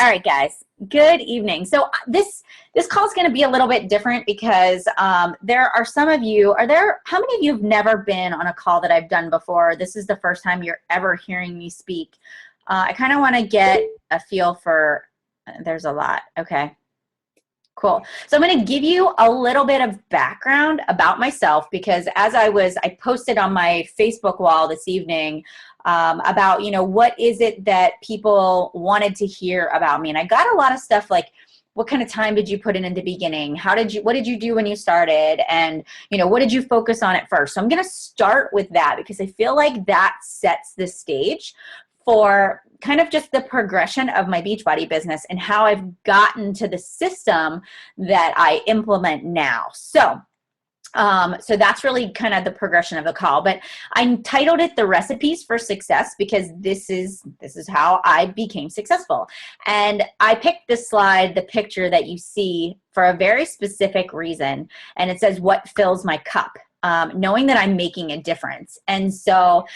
All right, guys. Good evening. So this call is going to be a little bit different because there are some of you. How many of you have never been on a call that I've done before? This is the first time you're ever hearing me speak. I kind of want to get a feel for. There's a lot. Okay. Cool. So I'm going to give you a little bit of background about myself because I posted on my Facebook wall this evening about, what is it that people wanted to hear about me? And I got a lot of stuff like, what kind of time did you put in the beginning? What did you do when you started? And, what did you focus on at first? So I'm going to start with that because I feel like that sets the stage for kind of just the progression of my Beachbody business and how I've gotten to the system that I implement now. So that's really kind of the progression of the call, but I titled it The Recipes for Success because this is how I became successful. And I picked this slide, the picture that you see, for a very specific reason. And it says, what fills my cup? Knowing that I'm making a difference. And so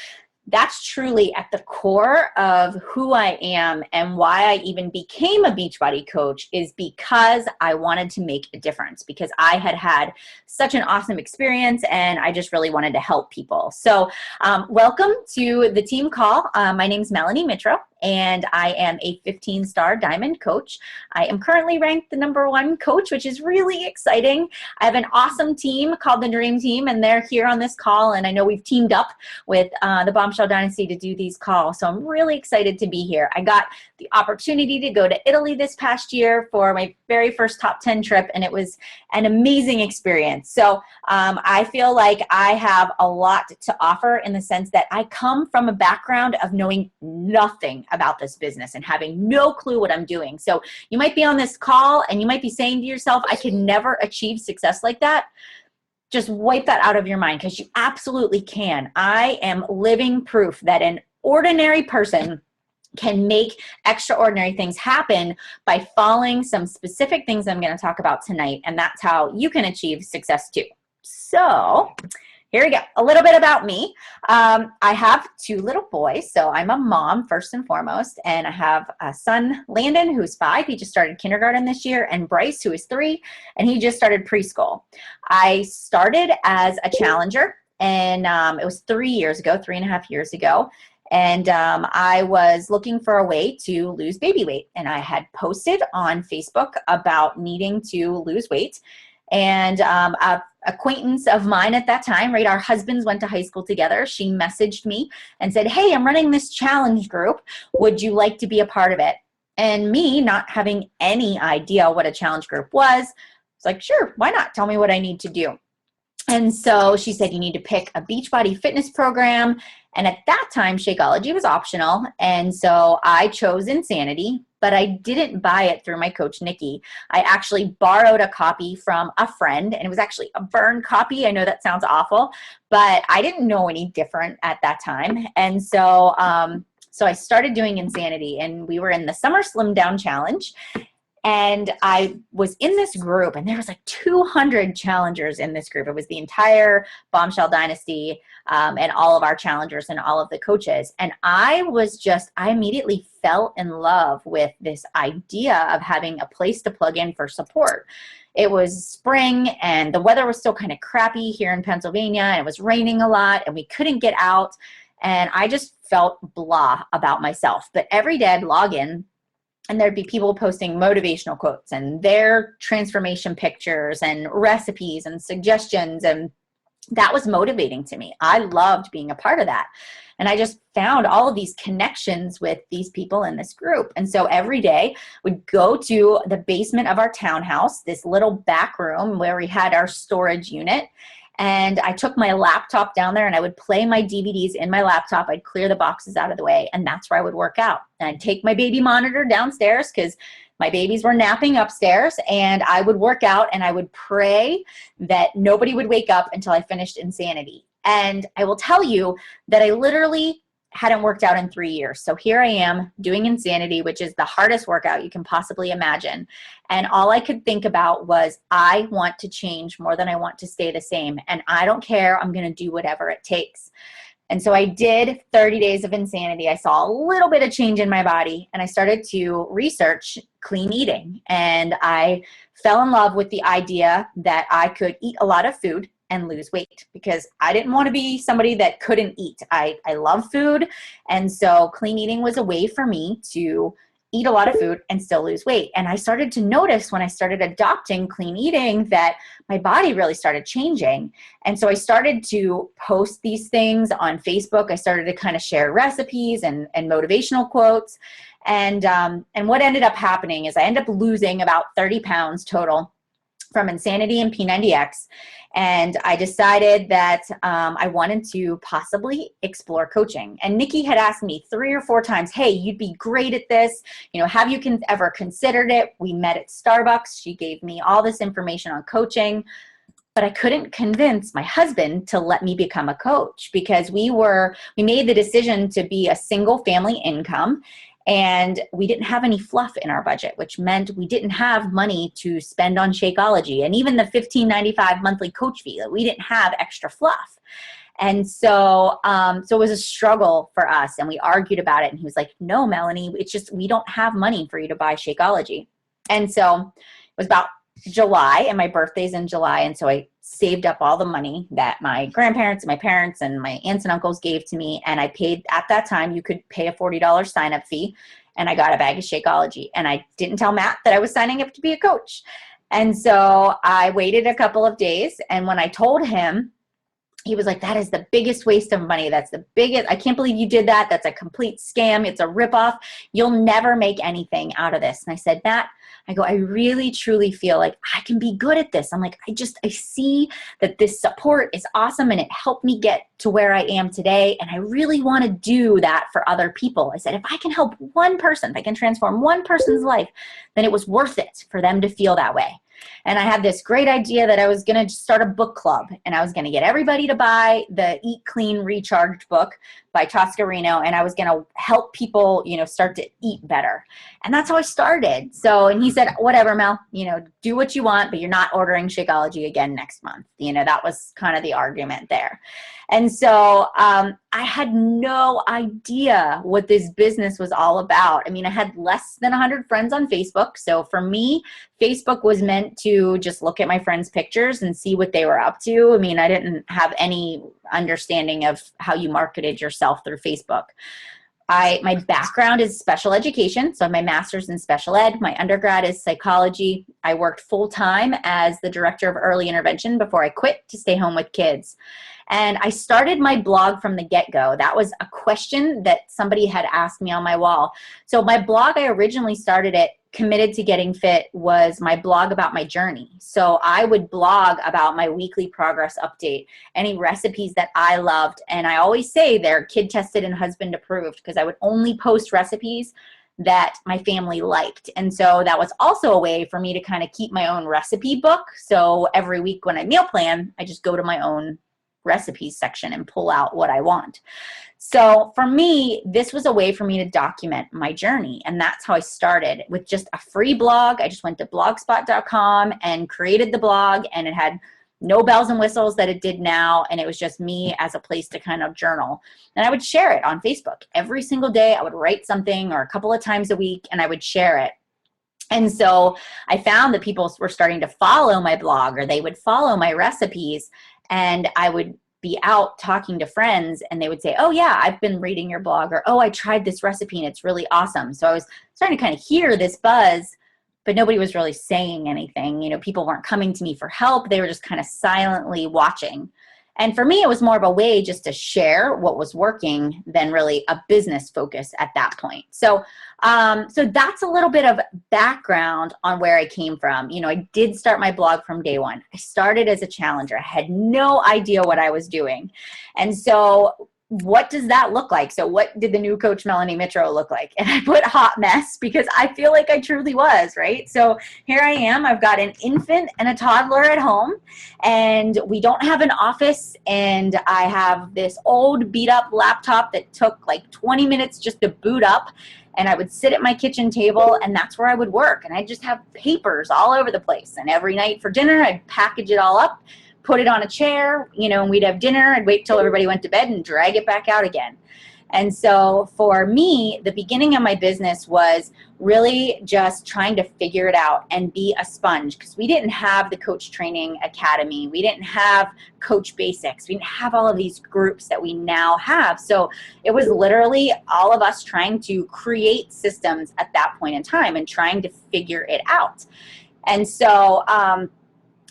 that's truly at the core of who I am, and why I even became a Beachbody coach is because I wanted to make a difference, because I had such an awesome experience and I just really wanted to help people. So welcome to the team call. My name's Melanie Mitro and I am a 15-star diamond coach. I am currently ranked the #1 coach, which is really exciting. I have an awesome team called the Dream Team, and they're here on this call, and I know we've teamed up with the Bombshell Dynasty to do these calls, so I'm really excited to be here. I got the opportunity to go to Italy this past year for my very first top 10 trip, and it was an amazing experience. So I feel like I have a lot to offer in the sense that I come from a background of knowing nothing about this business and having no clue what I'm doing. So you might be on this call and you might be saying to yourself, I could never achieve success like that. Just wipe that out of your mind, because you absolutely can. I am living proof that an ordinary person can make extraordinary things happen by following some specific things I'm going to talk about tonight, and that's how you can achieve success too. So here we go. A little bit about me. I have 2 little boys, so I'm a mom first and foremost, and I have a son, Landon, who's 5. He just started kindergarten this year, and Bryce, who is 3, and he just started preschool. I started as a challenger, and it was 3.5 years ago, and I was looking for a way to lose baby weight, and I had posted on Facebook about needing to lose weight. And a acquaintance of mine at that time, right, our husbands went to high school together. She messaged me and said, hey, I'm running this challenge group. Would you like to be a part of it? And me, not having any idea what a challenge group was like, sure, why not? Tell me what I need to do. And so she said, you need to pick a Beachbody fitness program. And at that time, Shakeology was optional. And so I chose Insanity, but I didn't buy it through my coach, Nikki. I actually borrowed a copy from a friend, and it was actually a burned copy. I know that sounds awful, but I didn't know any different at that time. And so, I started doing Insanity, and we were in the Summer Slim Down Challenge. And I was in this group, and there was like 200 challengers in this group. It was the entire Bombshell Dynasty and all of our challengers and all of the coaches. And I immediately fell in love with this idea of having a place to plug in for support. It was spring, and the weather was still kind of crappy here in Pennsylvania, and it was raining a lot, and we couldn't get out. And I just felt blah about myself. But every day I'd log in, and there'd be people posting motivational quotes and their transformation pictures and recipes and suggestions. And that was motivating to me. I loved being a part of that. And I just found all of these connections with these people in this group. And so every day we'd go to the basement of our townhouse, this little back room where we had our storage unit. And I took my laptop down there, and I would play my DVDs in my laptop. I'd clear the boxes out of the way, and that's where I would work out. And I'd take my baby monitor downstairs because my babies were napping upstairs, and I would work out, and I would pray that nobody would wake up until I finished Insanity. And I will tell you that I literally hadn't worked out in 3 years. So here I am doing Insanity, which is the hardest workout you can possibly imagine. And all I could think about was, I want to change more than I want to stay the same. And I don't care. I'm going to do whatever it takes. And so I did 30 days of insanity. I saw a little bit of change in my body, and I started to research clean eating. And I fell in love with the idea that I could eat a lot of food and lose weight, because I didn't want to be somebody that couldn't eat. I love food. And so clean eating was a way for me to eat a lot of food and still lose weight. And I started to notice when I started adopting clean eating that my body really started changing. And so I started to post these things on Facebook. I started to kind of share recipes and motivational quotes. And what ended up happening is I ended up losing about 30 pounds total from Insanity and P90X. And I decided that I wanted to possibly explore coaching. And Nikki had asked me 3 or 4 times, hey, you'd be great at this. You know, have you ever considered it? We met at Starbucks. She gave me all this information on coaching. But I couldn't convince my husband to let me become a coach, because we made the decision to be a single family income. And we didn't have any fluff in our budget, which meant we didn't have money to spend on Shakeology. And even the $15.95 monthly coach fee, we didn't have extra fluff. And so it was a struggle for us, and we argued about it. And he was like, no, Melanie, it's just, we don't have money for you to buy Shakeology. And so it was about July, and my birthday's in July. And so I saved up all the money that my grandparents and my parents and my aunts and uncles gave to me. And I paid, at that time, you could pay a $40 sign-up fee. And I got a bag of Shakeology. And I didn't tell Matt that I was signing up to be a coach. And so I waited a couple of days. And when I told him, he was like, that is the biggest waste of money. That's the biggest, I can't believe you did that. That's a complete scam. It's a ripoff. You'll never make anything out of this. And I said, Matt, I really truly feel like I can be good at this. I'm like, I see that this support is awesome, and it helped me get to where I am today. And I really want to do that for other people. I said, if I can help one person, if I can transform one person's life, then it was worth it for them to feel that way. And I had this great idea that I was going to start a book club, and I was going to get everybody to buy the Eat Clean Recharged book by Toscarino, and I was going to help people, start to eat better. And that's how I started. So, and he said, whatever, Mel, do what you want, but you're not ordering Shakeology again next month. That was kind of the argument there. And so I had no idea what this business was all about. I mean, I had less than 100 friends on Facebook. So for me, Facebook was meant to just look at my friends' pictures and see what they were up to. I mean, I didn't have any understanding of how you marketed yourself through Facebook. My background is special education, so I have my master's in special ed. My undergrad is psychology. I worked full-time as the director of early intervention before I quit to stay home with kids. And I started my blog from the get-go. That was a question that somebody had asked me on my wall. So my blog, I originally started it, Committed to Getting Fit, was my blog about my journey. So I would blog about my weekly progress update, any recipes that I loved. And I always say they're kid tested and husband approved, because I would only post recipes that my family liked. And so that was also a way for me to kind of keep my own recipe book. So every week when I meal plan, I just go to my own recipes section and pull out what I want. So for me, this was a way for me to document my journey. And that's how I started, with just a free blog. I just went to blogspot.com and created the blog, and it had no bells and whistles that it did now. And it was just me as a place to kind of journal. And I would share it on Facebook. Every single day I would write something, or a couple of times a week, and I would share it. And so I found that people were starting to follow my blog, or they would follow my recipes, and I would be out talking to friends, and they would say, oh yeah, I've been reading your blog, or oh, I tried this recipe and it's really awesome. So I was starting to kind of hear this buzz, but nobody was really saying anything. People weren't coming to me for help. They were just kind of silently watching. And for me, it was more of a way just to share what was working than really a business focus at that point. So that's a little bit of background on where I came from. I did start my blog from day one. I started as a challenger. I had no idea what I was doing. And so what does that look like? So what did the new coach Melanie Mitro look like? And I put hot mess, because I feel like I truly was, right? So here I am. I've got an infant and a toddler at home, and we don't have an office, and I have this old beat up laptop that took like 20 minutes just to boot up. And I would sit at my kitchen table, and that's where I would work. And I'd just have papers all over the place. And every night for dinner, I'd package it all up, put it on a chair, you know, and we'd have dinner. I'd wait till everybody went to bed and drag it back out again. And so for me, the beginning of my business was really just trying to figure it out and be a sponge, because we didn't have the Coach Training Academy. We didn't have Coach Basics. We didn't have all of these groups that we now have. So it was literally all of us trying to create systems at that point in time and trying to figure it out. And so,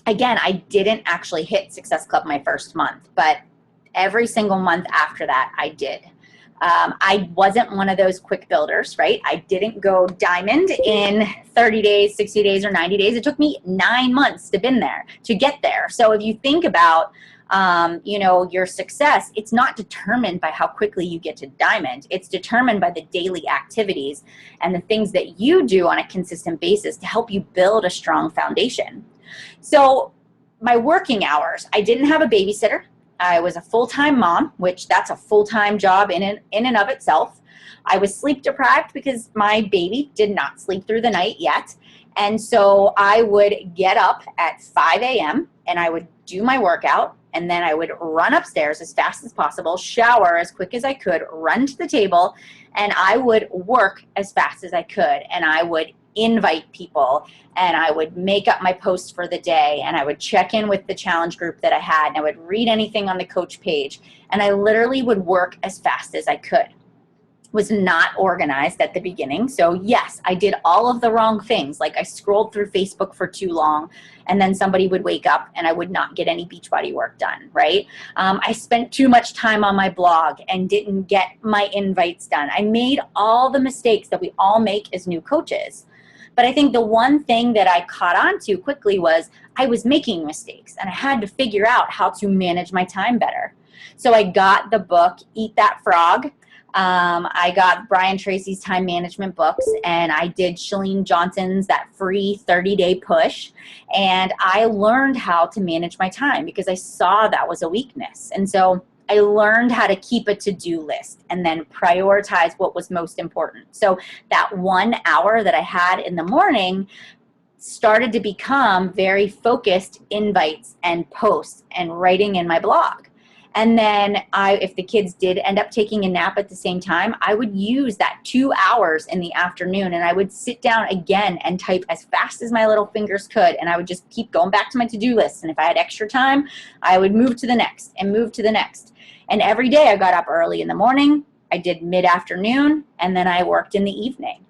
again, I didn't actually hit Success Club my first month, but every single month after that, I did. I wasn't one of those quick builders, right? I didn't go diamond in 30 days, 60 days, or 90 days. It took me 9 months to get there. So if you think about, you know, your success, it's not determined by how quickly you get to diamond. It's determined by the daily activities and the things that you do on a consistent basis to help you build a strong foundation. So my working hours, I didn't have a babysitter. I was a full-time mom, which that's a full-time job in and of itself. I was sleep deprived because my baby did not sleep through the night yet. And so I would get up at 5 a.m. and I would do my workout, and then I would run upstairs as fast as possible, shower as quick as I could, run to the table, and I would work as fast as I could. And I would invite people, and I would make up my posts for the day, and I would check in with the challenge group that I had, and I would read anything on the coach page, and I literally would work as fast as I could. Was not organized at the beginning. So yes, I did all of the wrong things. Like I scrolled through Facebook for too long, and then somebody would wake up and I would not get any Beachbody work done, right? I spent too much time on my blog and didn't get my invites done. I made all the mistakes that we all make as new coaches. But I think the one thing that I caught on to quickly was I was making mistakes, and I had to figure out how to manage my time better. So I got the book, Eat That Frog. I got Brian Tracy's time management books, and I did Chalene Johnson's that free 30-day push. And I learned how to manage my time because I saw that was a weakness. And so I learned how to keep a to-do list and then prioritize what was most important. So that 1 hour that I had in the morning started to become very focused invites and posts and writing in my blog. And then if the kids did end up taking a nap at the same time, I would use that 2 hours in the afternoon, and I would sit down again and type as fast as my little fingers could, and I would just keep going back to my to-do list. And if I had extra time, I would move to the next and move to the next. And every day I got up early in the morning, I did mid-afternoon, and then I worked in the evening.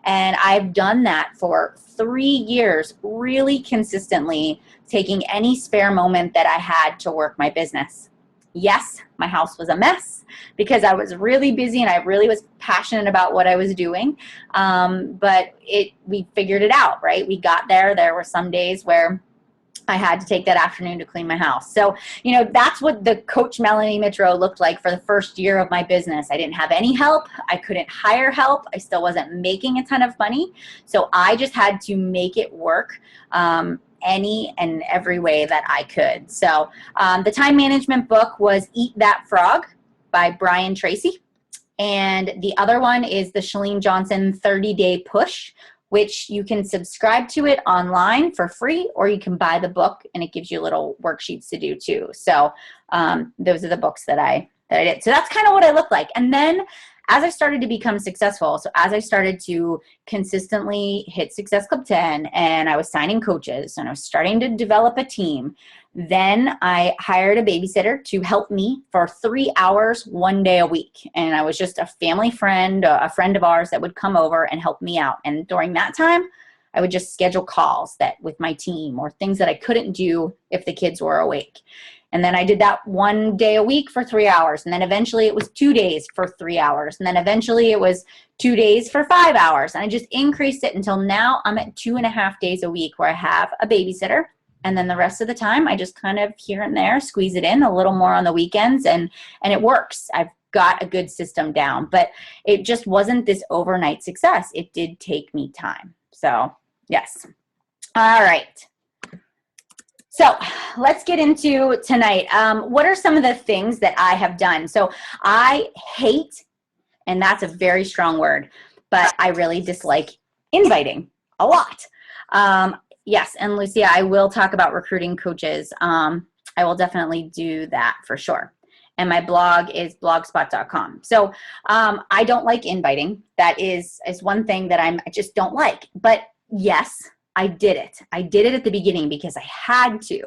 And I've done that for 3 years, really consistently, taking any spare moment that I had to work my business. Yes, my house was a mess because I was really busy and I really was passionate about what I was doing. But we figured it out, right? We got there. There were some days where I had to take that afternoon to clean my house. So, you know, that's what the Coach Melanie Mitro looked like for the first year of my business. I didn't have any help. I couldn't hire help. I still wasn't making a ton of money. So I just had to make it work any and every way that I could. So the time management book was Eat That Frog by Brian Tracy. And the other one is the Chalene Johnson 30-Day Push, which you can subscribe to it online for free, or you can buy the book and it gives you little worksheets to do too. So those are the books that I did. So that's kind of what I look like. And then as I started to become successful, so as I started to consistently hit Success Club 10 and I was signing coaches and I was starting to develop a team, then I hired a babysitter to help me for 3 hours, 1 day a week. And I was just a family friend, a friend of ours that would come over and help me out. And during that time, I would just schedule calls with my team or things that I couldn't do if the kids were awake. And then I did that 1 day a week for 3 hours. And then eventually it was 2 days for 3 hours. And then eventually it was 2 days for 5 hours. And I just increased it until now I'm at 2.5 days a week where I have a babysitter. And then the rest of the time I just kind of here and there squeeze it in a little more on the weekends. And it works. I've got a good system down. But it just wasn't this overnight success. It did take me time. So yes. All right. So let's get into tonight. What are some of the things that I have done? So I hate, and that's a very strong word, but I really dislike inviting a lot. Yes, and Lucia, I will talk about recruiting coaches I will definitely do that for sure. And my blog is blogspot.com. So I don't like inviting. That is one thing that I just don't like. But yes, I did it. I did it at the beginning because I had to.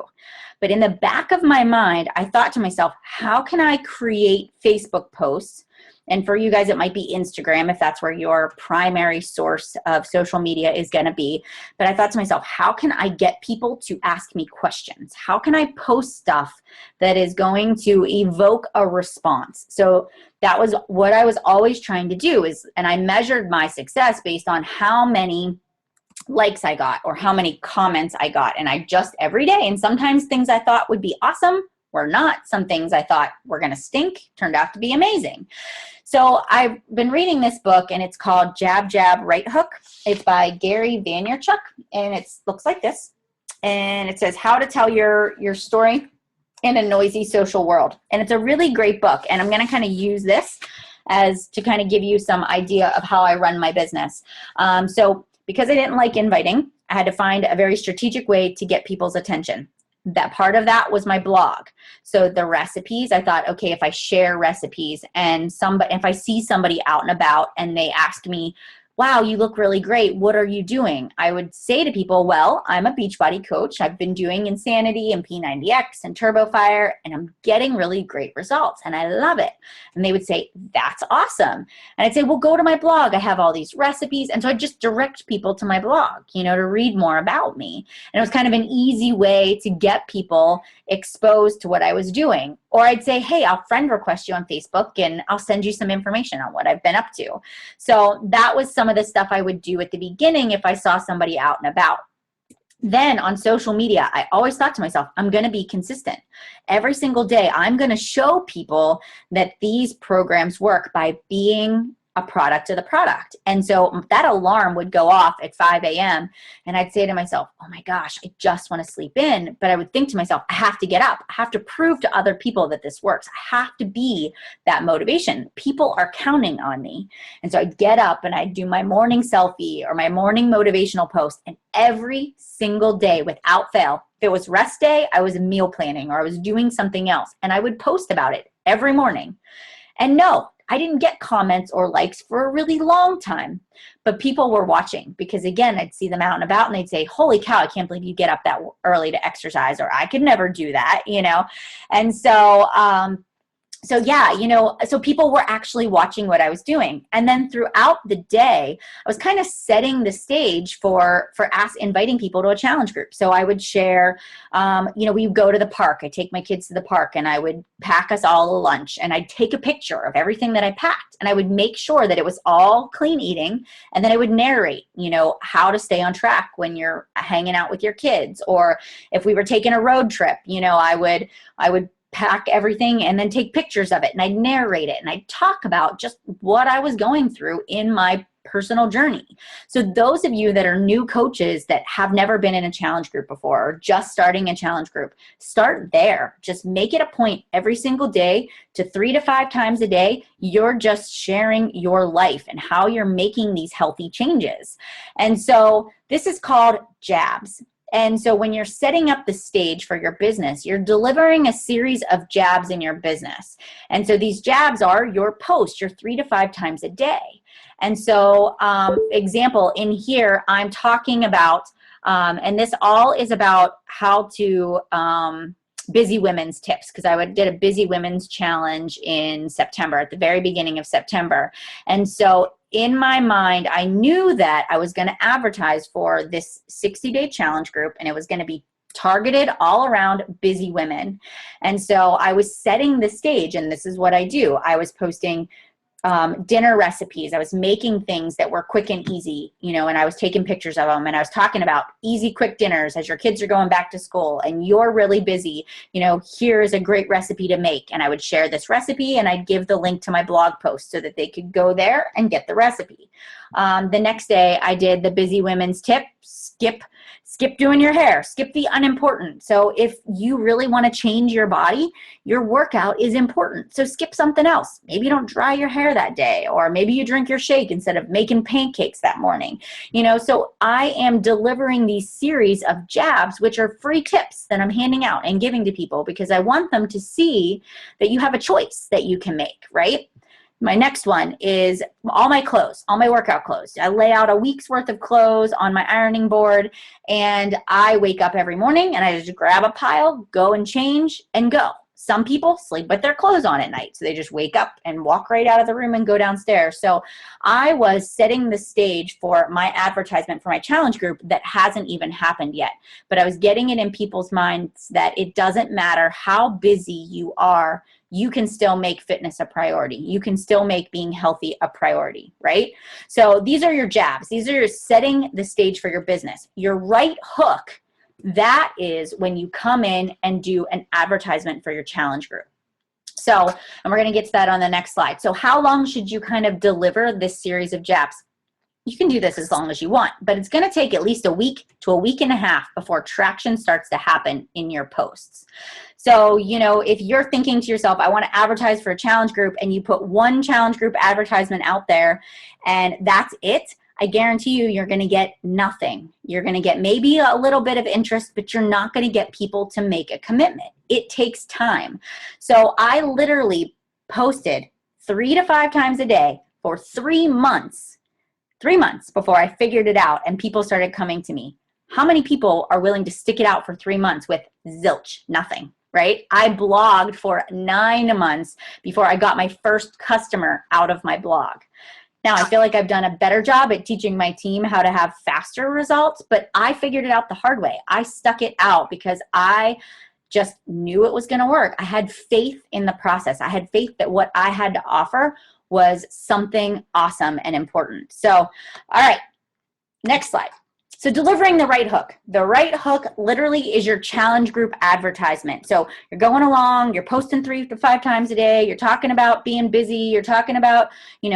But in the back of my mind, I thought to myself, how can I create Facebook posts? And for you guys, it might be Instagram if that's where your primary source of social media is going to be. But I thought to myself, how can I get people to ask me questions? How can I post stuff that is going to evoke a response? So that was what I was always trying to do and I measured my success based on how many likes I got or how many comments I got. And I just every day, and sometimes things I thought would be awesome were not. Some things I thought were going to stink turned out to be amazing. So I've been reading this book, and it's called Jab, Jab, Right Hook. It's by Gary Vaynerchuk, and it looks like this. And it says, How to Tell Your Story in a Noisy Social World. And it's a really great book, and I'm going to kind of use this as to kind of give you some idea of how I run my business. So because I didn't like inviting, I had to find a very strategic way to get people's attention. That part of that was my blog. So the recipes, I thought, okay, if I share recipes and if I see somebody out and about and they asked me, wow, you look really great, what are you doing? I would say to people, well, I'm a Beachbody coach. I've been doing Insanity and P90X and TurboFire, and I'm getting really great results, and I love it. And they would say, that's awesome. And I'd say, well, go to my blog. I have all these recipes. And so I'd just direct people to my blog, to read more about me. And it was kind of an easy way to get people exposed to what I was doing. Or I'd say, hey, I'll friend request you on Facebook, and I'll send you some information on what I've been up to. So that was some of the stuff I would do at the beginning if I saw somebody out and about. Then on social media, I always thought to myself, I'm going to be consistent. Every single day, I'm going to show people that these programs work by being a product of the product. And so that alarm would go off at 5 a.m. and I'd say to myself, oh my gosh, I just want to sleep in. But I would think to myself, I have to get up. I have to prove to other people that this works. I have to be that motivation. People are counting on me. And so I'd get up and I'd do my morning selfie or my morning motivational post. And every single day without fail, if it was rest day, I was meal planning or I was doing something else. And I would post about it every morning. And no, I didn't get comments or likes for a really long time, but people were watching because, again, I'd see them out and about and they'd say, holy cow, I can't believe you get up that early to exercise, or I could never do that, And so yeah, so people were actually watching what I was doing. And then throughout the day, I was kind of setting the stage for inviting people to a challenge group. So I would share, we would go to the park. I take my kids to the park and I would pack us all a lunch and I'd take a picture of everything that I packed and I would make sure that it was all clean eating. And then I would narrate, how to stay on track when you're hanging out with your kids, or if we were taking a road trip, I would pack everything and then take pictures of it and I'd narrate it and I'd talk about just what I was going through in my personal journey. So those of you that are new coaches that have never been in a challenge group before or just starting a challenge group, start there. Just make it a point every single day to 3 to 5 times a day. You're just sharing your life and how you're making these healthy changes. And so this is called jabs. And so when you're setting up the stage for your business, you're delivering a series of jabs in your business. And so these jabs are your posts, your 3 to 5 times a day. And so example, in here, I'm talking about, and this all is about how to busy women's tips, because I did a busy women's challenge in September, at the very beginning of September. And so in my mind, I knew that I was going to advertise for this 60-day challenge group, and it was going to be targeted all around busy women. And so I was setting the stage, and this is what I do. I was posting dinner recipes. I was making things that were quick and easy, and I was taking pictures of them, and I was talking about easy, quick dinners as your kids are going back to school and you're really busy. Here's a great recipe to make. And I would share this recipe and I'd give the link to my blog post so that they could go there and get the recipe. The next day I did the busy women's tip, skip doing your hair, skip the unimportant. So if you really want to change your body, your workout is important. So skip something else. Maybe you don't dry your hair that day, or maybe you drink your shake instead of making pancakes that morning. So I am delivering these series of jabs, which are free tips that I'm handing out and giving to people because I want them to see that you have a choice that you can make, right? My next one is all my clothes, all my workout clothes. I lay out a week's worth of clothes on my ironing board, and I wake up every morning and I just grab a pile, go and change, and go. Some people sleep with their clothes on at night, so they just wake up and walk right out of the room and go downstairs. So I was setting the stage for my advertisement for my challenge group that hasn't even happened yet. But I was getting it in people's minds that it doesn't matter how busy you are, you can still make fitness a priority. You can still make being healthy a priority, right? So these are your jabs. These are your setting the stage for your business. Your right hook, that is when you come in and do an advertisement for your challenge group. So, and we're going to get to that on the next slide. So how long should you kind of deliver this series of jabs? You can do this as long as you want, but it's going to take at least a week to a week and a half before traction starts to happen in your posts. So, if you're thinking to yourself, I want to advertise for a challenge group, and you put one challenge group advertisement out there and that's it, I guarantee you're going to get nothing. You're going to get maybe a little bit of interest, but you're not going to get people to make a commitment. It takes time. So I literally posted 3 to 5 times a day for 3 months. 3 months before I figured it out and people started coming to me. How many people are willing to stick it out for 3 months with zilch, nothing, right? I blogged for 9 months before I got my first customer out of my blog. Now, I feel like I've done a better job at teaching my team how to have faster results, but I figured it out the hard way. I stuck it out because I just knew it was going to work. I had faith in the process. I had faith that what I had to offer was something awesome and important. So, all right, next slide. So delivering the right hook. The right hook literally is your challenge group advertisement. So you're going along, you're posting 3 to 5 times a day, you're talking about being busy, you're talking about,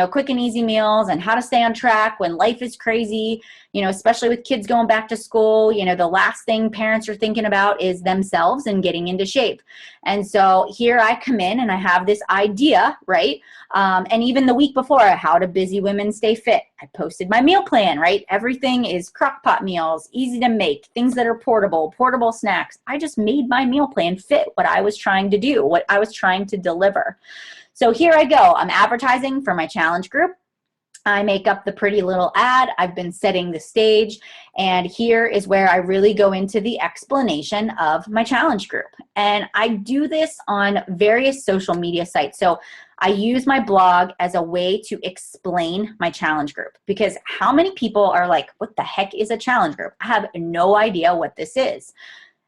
quick and easy meals and how to stay on track when life is crazy, especially with kids going back to school. The last thing parents are thinking about is themselves and getting into shape. And so here I come in and I have this idea, right? And even the week before, how do busy women stay fit? I posted my meal plan, right? Everything is crock pot meals, easy to make, things that are portable snacks. I just made my meal plan fit what I was trying to do, what I was trying to deliver. So here I go. I'm advertising for my challenge group. I make up the pretty little ad. I've been setting the stage, and here is where I really go into the explanation of my challenge group. And I do this on various social media sites. So I use my blog as a way to explain my challenge group, because how many people are like, what the heck is a challenge group? I have no idea what this is.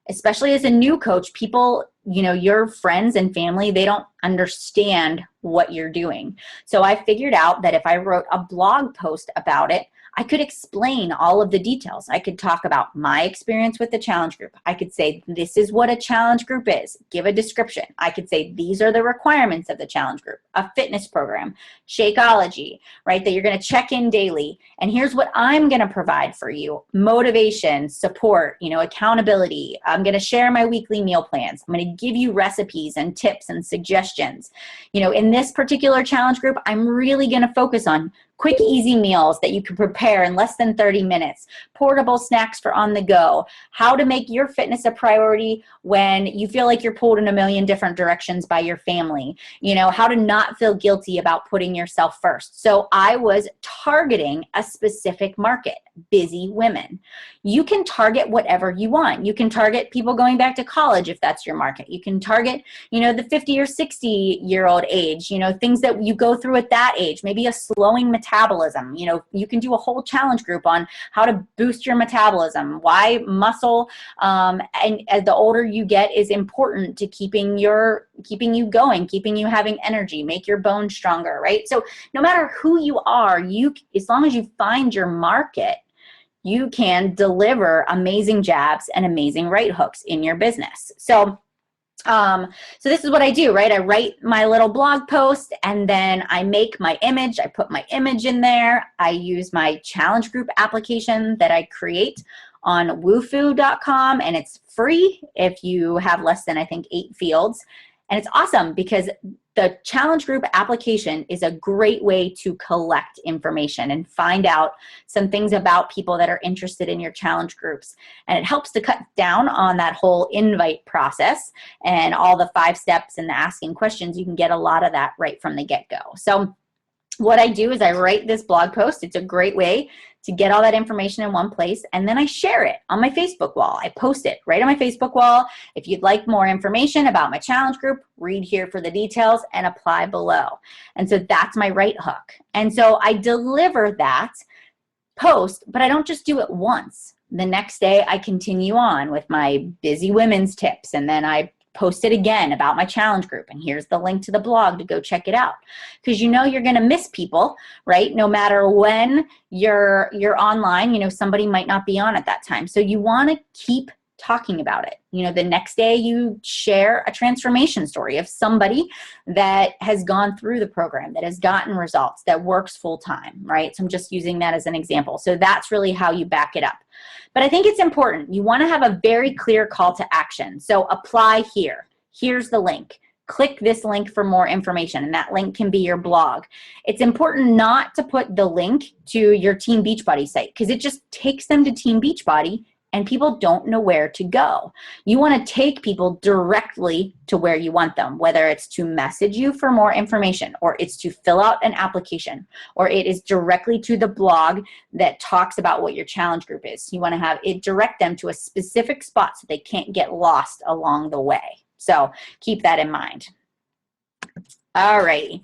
Especially as a new coach, people, your friends and family, they don't understand what you're doing. So I figured out that if I wrote a blog post about it, I could explain all of the details. I could talk about my experience with the challenge group. I could say, this is what a challenge group is. Give a description. I could say, these are the requirements of the challenge group. A fitness program, Shakeology, right? That you're going to check in daily. And here's what I'm going to provide for you. Motivation, support, accountability. I'm going to share my weekly meal plans. I'm going to give you recipes and tips and suggestions. In this particular challenge group, I'm really going to focus on quick, easy meals that you can prepare in less than 30 minutes, portable snacks for on the go, how to make your fitness a priority when you feel like you're pulled in a million different directions by your family, how to not feel guilty about putting yourself first. So I was targeting a specific market, busy women. You can target whatever you want. You can target people going back to college if that's your market. You can target, the 50 or 60-year-old age, things that you go through at that age, maybe a slowing metabolism. You can do a whole challenge group on how to boost your metabolism, why muscle and as the older you get is important to keeping you going, keeping you having energy, make your bones stronger, right? So no matter who you are, as long as you find your market, you can deliver amazing jabs and amazing right hooks in your business. So So this is what I do, right? I write my little blog post and then I make my image. I put my image in there. I use my challenge group application that I create on woofu.com, and it's free if you have less than, I think, 8 fields. And it's awesome because the challenge group application is a great way to collect information and find out some things about people that are interested in your challenge groups. And it helps to cut down on that whole invite process and all the 5 steps and the asking questions. You can get a lot of that right from the get-go. So what I do is I write this blog post. It's a great way to get all that information in one place, and then I share it on my Facebook wall. I post it right on my Facebook wall. If you'd like more information about my challenge group, read here for the details and apply below. And so that's my right hook. And so I deliver that post, but I don't just do it once. The next day I continue on with my busy women's tips, and then I post it again about my challenge group, and here's the link to the blog to go check it out, because you know you're going to miss people, right? No matter when you're online, you know, somebody might not be on at that time, so you want to keep talking about it. You know, the next day you share a transformation story of somebody that has gone through the program, that has gotten results, that works full time, right? So I'm just using that as an example. So that's really how you back it up. But I think it's important. You want to have a very clear call to action. So apply here. Here's the link. Click this link for more information, and that link can be your blog. It's important not to put the link to your Team Beachbody site, because it just takes them to Team Beachbody and people don't know where to go. You want to take people directly to where you want them, whether it's to message you for more information, or it's to fill out an application, or it is directly to the blog that talks about what your challenge group is. You want to have it direct them to a specific spot so they can't get lost along the way. So keep that in mind. All righty.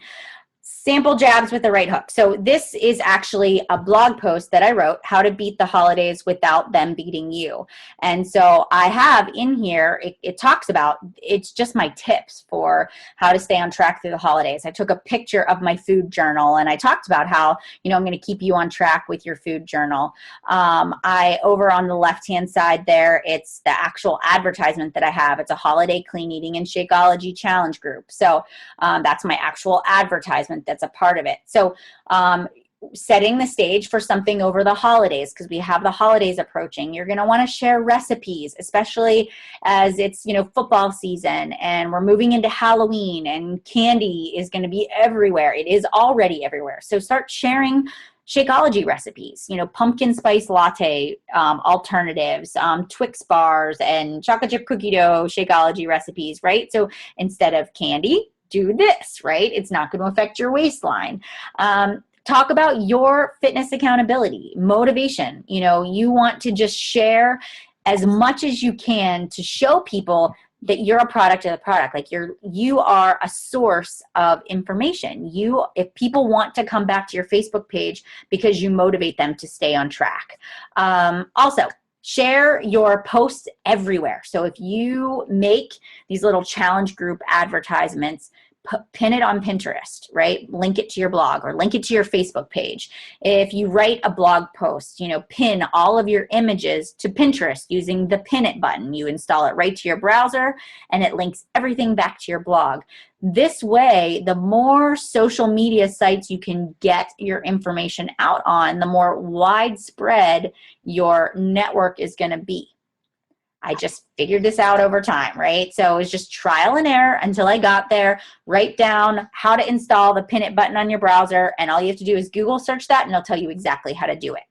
Sample jabs with the right hook. So this is actually a blog post that I wrote, how to beat the holidays without them beating you. And so I have in here, it talks about, it's just my tips for how to stay on track through the holidays. I took a picture of my food journal, and I talked about how, you know, I'm going to keep you on track with your food journal. Over on the left-hand side there, it's the actual advertisement that I have. It's a holiday clean eating and Shakeology challenge group. So that's my actual advertisement that's a part of it. So setting the stage for something over the holidays, because we have the holidays approaching. You're going to want to share recipes, especially as it's, you know, football season and we're moving into Halloween and candy is going to be everywhere. It is already everywhere. So start sharing Shakeology recipes, you know, pumpkin spice latte alternatives, Twix bars, and chocolate chip cookie dough Shakeology recipes, right? So instead of candy, do this, right? It's not going to affect your waistline. Talk about your fitness accountability, motivation. You know, you want to just share as much as you can to show people that you're a product of the product. Like you are a source of information. If people want to come back to your Facebook page because you motivate them to stay on track. Also, share your posts everywhere. So if you make these little challenge group advertisements, pin it on Pinterest, right? Link it to your blog or link it to your Facebook page. If you write a blog post, you know, pin all of your images to Pinterest using the pin it button. You install it right to your browser and it links everything back to your blog. This way, the more social media sites you can get your information out on, the more widespread your network is going to be. I just figured this out over time, right? So it was just trial and error until I got there. Write down how to install the pin it button on your browser, and all you have to do is Google search that, and it'll tell you exactly how to do it.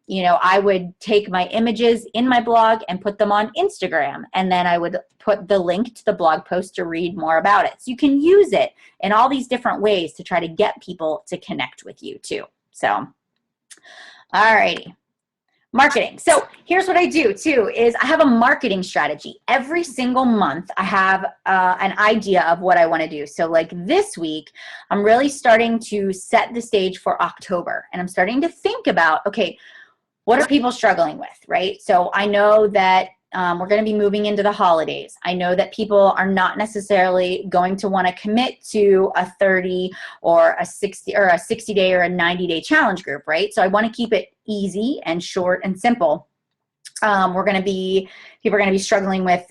You know, I would take my images in my blog and put them on Instagram, and then I would put the link to the blog post to read more about it. So you can use it in all these different ways to try to get people to connect with you too. So, all righty. Marketing. So here's what I do too, is I have a marketing strategy. Every single month I have an idea of what I want to do. So like this week, I'm really starting to set the stage for October, and I'm starting to think about, okay, what are people struggling with, right? So I know that we're going to be moving into the holidays. I know that people are not necessarily going to want to commit to a 30 or a 60 or a 60-day or a 90-day challenge group, right? So I want to keep it easy and short and simple. People are going to be struggling with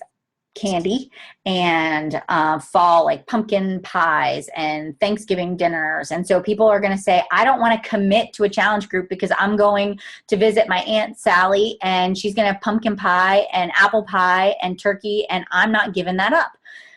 candy and fall like pumpkin pies and Thanksgiving dinners. And so people are going to say, I don't want to commit to a challenge group because I'm going to visit my Aunt Sally and she's going to have pumpkin pie and apple pie and turkey, and I'm not giving that up.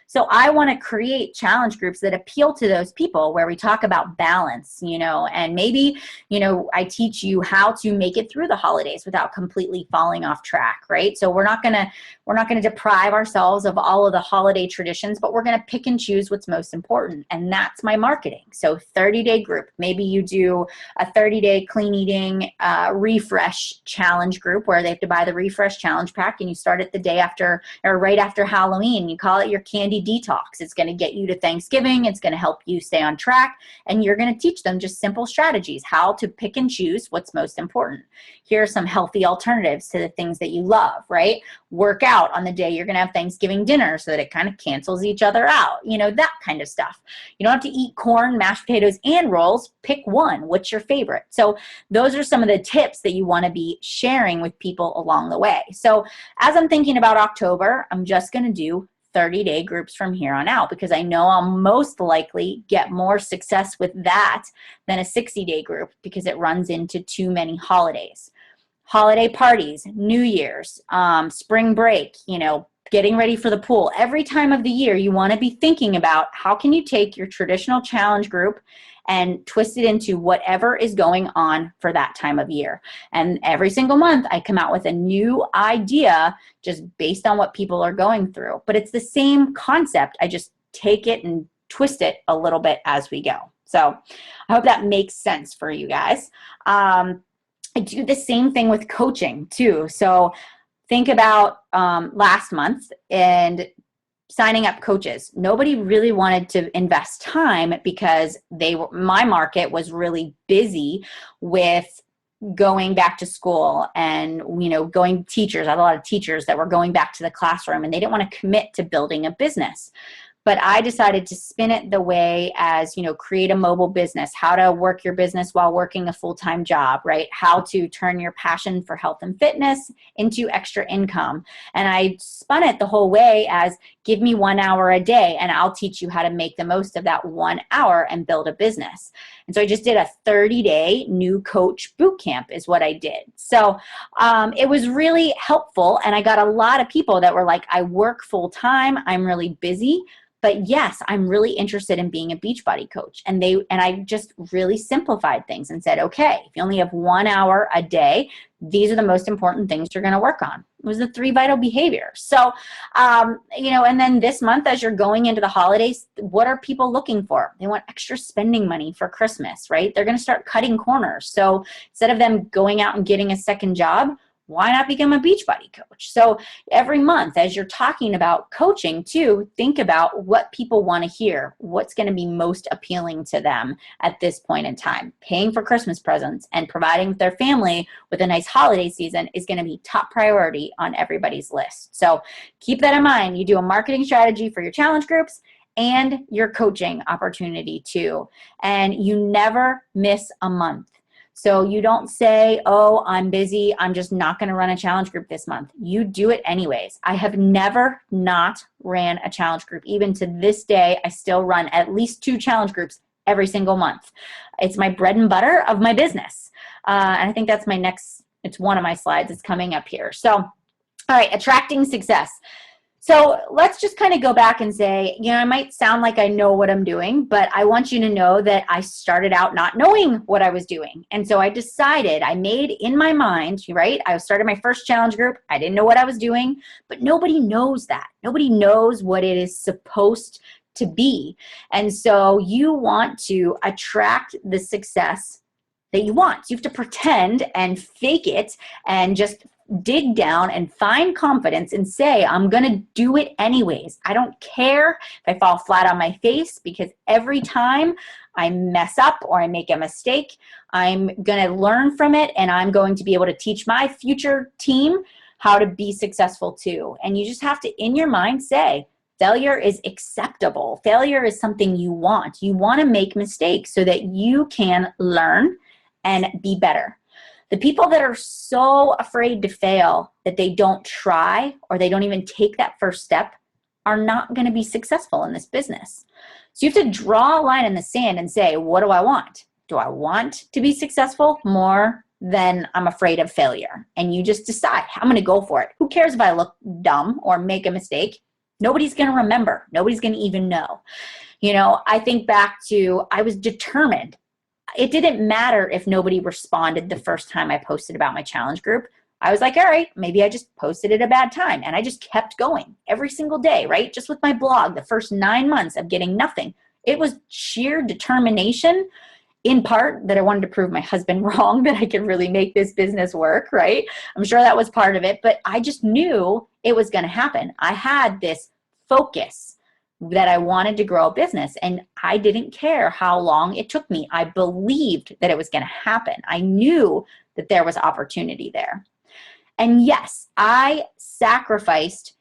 So I want to create challenge groups that appeal to those people where we talk about balance, and maybe, I teach you how to make it through the holidays without completely falling off track, right? So we're not going to deprive ourselves of all of the holiday traditions, but we're going to pick and choose what's most important. And that's my marketing. So 30-day group, maybe you do a 30-day clean eating refresh challenge group where they have to buy the refresh challenge pack, and you start it the day after or right after Halloween. You call it your candy detox. It's going to get you to Thanksgiving. It's going to help you stay on track, and you're going to teach them just simple strategies, how to pick and choose what's most important. Here are some healthy alternatives to the things that you love, right? Work out on the day you're going to have Thanksgiving dinner so that it kind of cancels each other out, that kind of stuff. You don't have to eat corn, mashed potatoes, and rolls. Pick one. What's your favorite? So those are some of the tips that you want to be sharing with people along the way. So as I'm thinking about October, I'm just going to do 30-day groups from here on out because I know I'll most likely get more success with that than a 60-day group because it runs into too many holidays. Holiday parties, New Year's, spring break, getting ready for the pool. Every time of the year, you want to be thinking about how can you take your traditional challenge group and twist it into whatever is going on for that time of year. And every single month, I come out with a new idea just based on what people are going through. But it's the same concept. I just take it and twist it a little bit as we go. So I hope that makes sense for you guys. I do the same thing with coaching too. So think about last month and signing up coaches. Nobody really wanted to invest time because my market was really busy with going back to school and, going teachers. I had a lot of teachers that were going back to the classroom and they didn't want to commit to building a business. But I decided to spin it the way as, create a mobile business, how to work your business while working a full-time job, right? How to turn your passion for health and fitness into extra income. And I spun it the whole way as give me 1 hour a day and I'll teach you how to make the most of that 1 hour and build a business. And so I just did a 30-day new coach boot camp is what I did. So it was really helpful. And I got a lot of people that were like, I work full-time, I'm really busy. But yes, I'm really interested in being a Beachbody coach. And I just really simplified things and said, okay, if you only have 1 hour a day, these are the most important things you're going to work on. It was the 3 vital behaviors. So, and then this month, as you're going into the holidays, what are people looking for? They want extra spending money for Christmas, right? They're going to start cutting corners. So instead of them going out and getting a second job, why not become a Beachbody coach? So every month, as you're talking about coaching too, think about what people want to hear, what's going to be most appealing to them at this point in time. Paying for Christmas presents and providing their family with a nice holiday season is going to be top priority on everybody's list. So keep that in mind. You do a marketing strategy for your challenge groups and your coaching opportunity too. And you never miss a month. So you don't say, oh, I'm busy, I'm just not going to run a challenge group this month. You do it anyways. I have never not ran a challenge group. Even to this day, I still run at least 2 challenge groups every single month. It's my bread and butter of my business. And I think that's it's one of my slides. It's coming up here. So, all right, attracting success. So let's just kind of go back and say, I might sound like I know what I'm doing, but I want you to know that I started out not knowing what I was doing. And so I made in my mind, right? I started my first challenge group. I didn't know what I was doing, but nobody knows that. Nobody knows what it is supposed to be. And so you want to attract the success that you want. You have to pretend and fake it and just dig down and find confidence and say, I'm going to do it anyways. I don't care if I fall flat on my face because every time I mess up or I make a mistake, I'm going to learn from it and I'm going to be able to teach my future team how to be successful too. And you just have to, in your mind, say, failure is acceptable. Failure is something you want. You want to make mistakes so that you can learn and be better. The people that are so afraid to fail that they don't try or they don't even take that first step, are not going to be successful in this business. So you have to draw a line in the sand and say, what do I want? Do I want to be successful more than I'm afraid of failure? And you just decide, I'm going to go for it. Who cares if I look dumb or make a mistake? Nobody's going to remember. Nobody's going to even know. I think back to, I was determined. It didn't matter if nobody responded the first time I posted about my challenge group. I was like, all right, maybe I just posted at a bad time. And I just kept going every single day, right? Just with my blog, the first 9 months of getting nothing. It was sheer determination, in part that I wanted to prove my husband wrong, that I could really make this business work, right? I'm sure that was part of it, but I just knew it was going to happen. I had this focus that I wanted to grow a business, and I didn't care how long it took me. I believed that it was going to happen. I knew that there was opportunity there. And yes, I sacrificed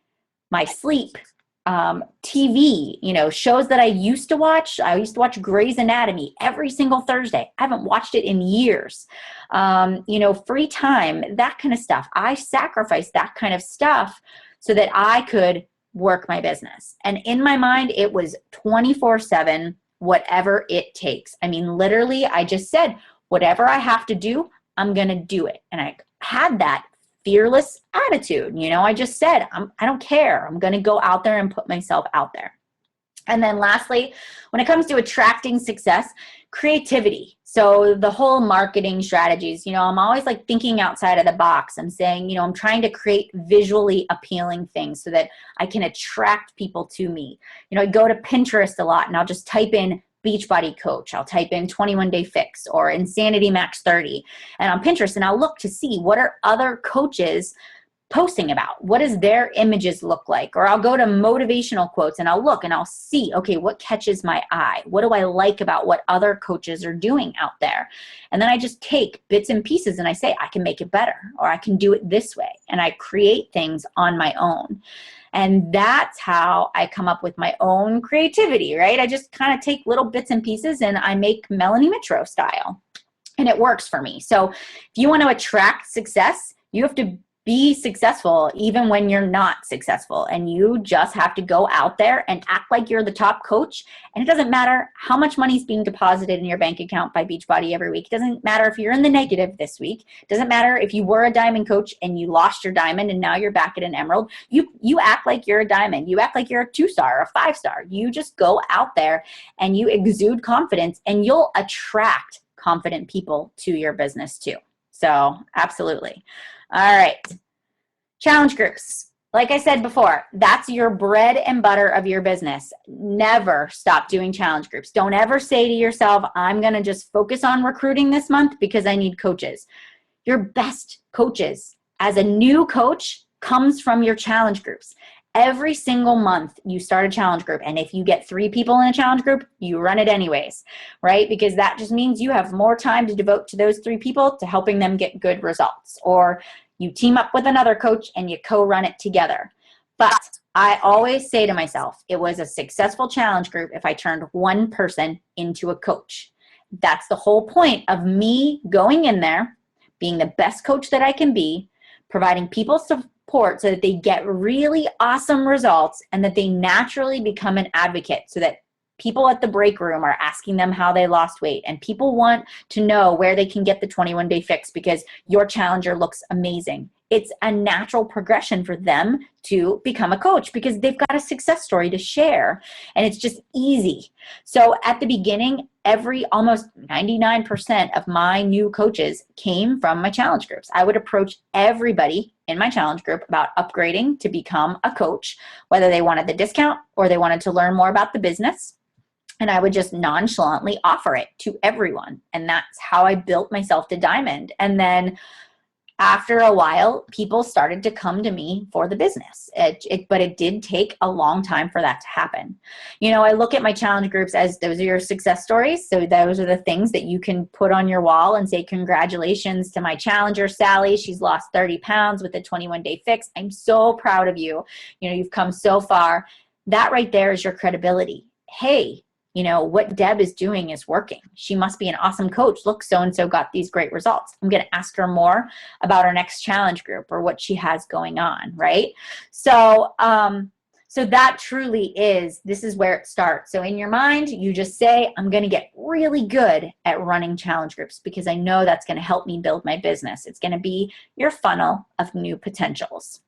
my sleep, TV, shows that I used to watch. I used to watch Grey's Anatomy every single Thursday. I haven't watched it in years. Free time, that kind of stuff. I sacrificed that kind of stuff so that I could work my business. And in my mind, it was 24/7, whatever it takes. I mean, literally, I just said, whatever I have to do, I'm going to do it. And I had that fearless attitude. I just said, I don't care. I'm going to go out there and put myself out there. And then lastly, when it comes to attracting success, creativity. So the whole marketing strategies, I'm always like thinking outside of the box. I'm saying, I'm trying to create visually appealing things so that I can attract people to me. I go to Pinterest a lot and I'll just type in Beachbody coach. I'll type in 21-day fix or Insanity Max 30 and on Pinterest, and I'll look to see what are other coaches posting about. What does their images look like? Or I'll go to motivational quotes and I'll look and I'll see, okay, what catches my eye? What do I like about what other coaches are doing out there? And then I just take bits and pieces and I say, I can make it better, or I can do it this way. And I create things on my own. And that's how I come up with my own creativity, right? I just kind of take little bits and pieces and I make Melanie Mitro style. And it works for me. So if you want to attract success, you have to be successful even when you're not successful. And you just have to go out there and act like you're the top coach. And it doesn't matter how much money is being deposited in your bank account by Beachbody every week. It doesn't matter if you're in the negative this week. It doesn't matter if you were a diamond coach and you lost your diamond and now you're back at an emerald. You act like you're a diamond. You act like you're a 2-star or a 5-star. You just go out there and you exude confidence, and you'll attract confident people to your business too. So absolutely. All right. Challenge groups. Like I said before, that's your bread and butter of your business. Never stop doing challenge groups. Don't ever say to yourself, I'm going to just focus on recruiting this month because I need coaches. Your best coaches as a new coach comes from your challenge groups. Every single month you start a challenge group, and if you get 3 people in a challenge group, you run it anyways, right? Because that just means you have more time to devote to those 3 people to helping them get good results. Or you team up with another coach and you co-run it together. But I always say to myself, it was a successful challenge group if I turned one person into a coach. That's the whole point of me going in there, being the best coach that I can be, providing people support so that they get really awesome results and that they naturally become an advocate, so that people at the break room are asking them how they lost weight, and people want to know where they can get the 21-day fix because your challenger looks amazing. It's a natural progression for them to become a coach because they've got a success story to share, and it's just easy. So at the beginning, almost 99% of my new coaches came from my challenge groups. I would approach everybody in my challenge group about upgrading to become a coach, whether they wanted the discount or they wanted to learn more about the business. And I would just nonchalantly offer it to everyone. And that's how I built myself to diamond. And then after a while, people started to come to me for the business. But it did take a long time for that to happen. I look at my challenge groups as those are your success stories. So those are the things that you can put on your wall and say, congratulations to my challenger, Sally. She's lost 30 pounds with a 21-day fix. I'm so proud of you. You've come so far. That right there is your credibility. Hey, what Deb is doing is working. She must be an awesome coach. Look, so-and-so got these great results. I'm going to ask her more about our next challenge group or what she has going on, right? So So that truly is, this is where it starts. So in your mind, you just say, I'm going to get really good at running challenge groups because I know that's going to help me build my business. It's going to be your funnel of new potentials.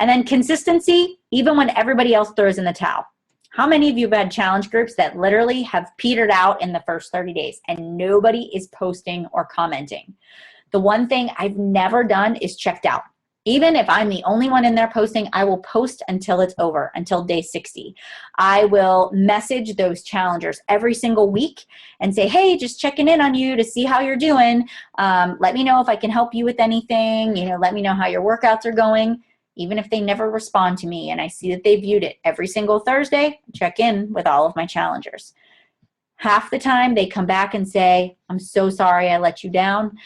And then consistency, even when everybody else throws in the towel. How many of you have had challenge groups that literally have petered out in the first 30 days and nobody is posting or commenting? The one thing I've never done is checked out. Even if I'm the only one in there posting, I will post until it's over, until day 60. I will message those challengers every single week and say, hey, just checking in on you to see how you're doing. Let me know if I can help you with anything. You know, let me know how your workouts are going. Even if they never respond to me and I see that they viewed it every single Thursday, check in with all of my challengers. Half the time they come back and say, I'm so sorry I let you down.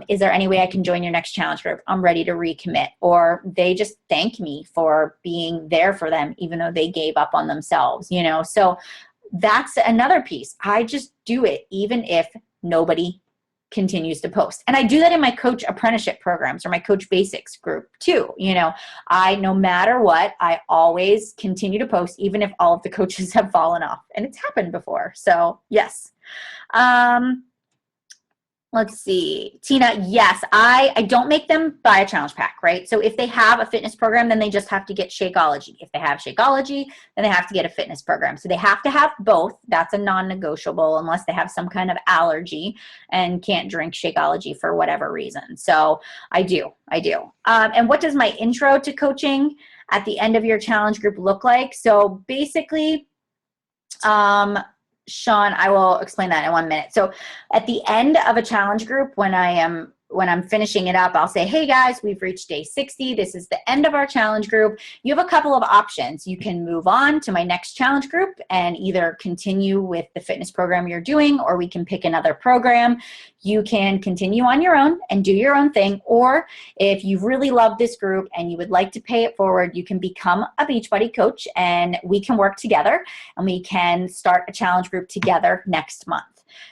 Is there any way I can join your next challenge group? I'm ready to recommit. Or they just thank me for being there for them, even though they gave up on themselves, you know? So that's another piece. I just do it even if nobody continues to post. And I do that in my coach apprenticeship programs or my coach basics group too. You know, no matter what, I always continue to post even if all of the coaches have fallen off, and it's happened before. So yes. Let's see, Tina, yes, I don't make them buy a challenge pack, right? So if they have a fitness program, then they just have to get Shakeology. If they have Shakeology, then they have to get a fitness program. So they have to have both. That's a non-negotiable unless they have some kind of allergy and can't drink Shakeology for whatever reason. So I do. And what does my intro to coaching at the end of your challenge group look like? So basically, Sean, I will explain that in 1 minute. So at the end of a challenge group, when I'm finishing it up, I'll say, hey guys, we've reached day 60. This is the end of our challenge group. You have a couple of options. You can move on to my next challenge group and either continue with the fitness program you're doing, or we can pick another program. You can continue on your own and do your own thing. Or if you really love this group and you would like to pay it forward, you can become a Beachbody coach and we can work together and we can start a challenge group together next month.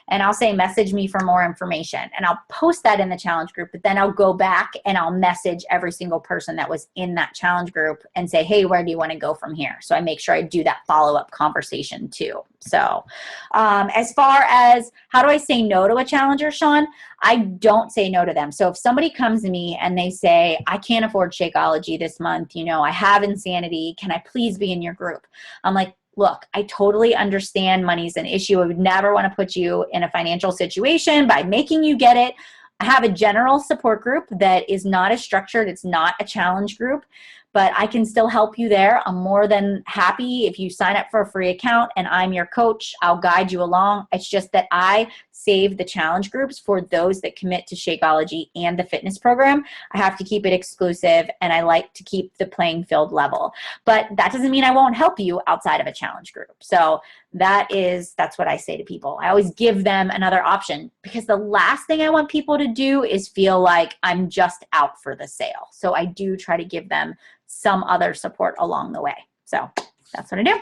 And I'll say, message me for more information. And I'll post that in the challenge group, but then I'll go back and I'll message every single person that was in that challenge group and say, hey, where do you want to go from here? So I make sure I do that follow-up conversation too. So as far as how do I say no to a challenger, Sean, I don't say no to them. So if somebody comes to me and they say, I can't afford Shakeology this month, you know, I have Insanity, can I please be in your group? I'm like, look, I totally understand money's an issue. I would never want to put you in a financial situation by making you get it. I have a general support group that is not as structured. It's not a challenge group, but I can still help you there. I'm more than happy if you sign up for a free account and I'm your coach. I'll guide you along. It's just that I save the challenge groups for those that commit to Shakeology and the fitness program. I have to keep it exclusive and I like to keep the playing field level. But that doesn't mean I won't help you outside of a challenge group. So that's what I say to people. I always give them another option because the last thing I want people to do is feel like I'm just out for the sale. So I do try to give them some other support along the way. So that's what I do.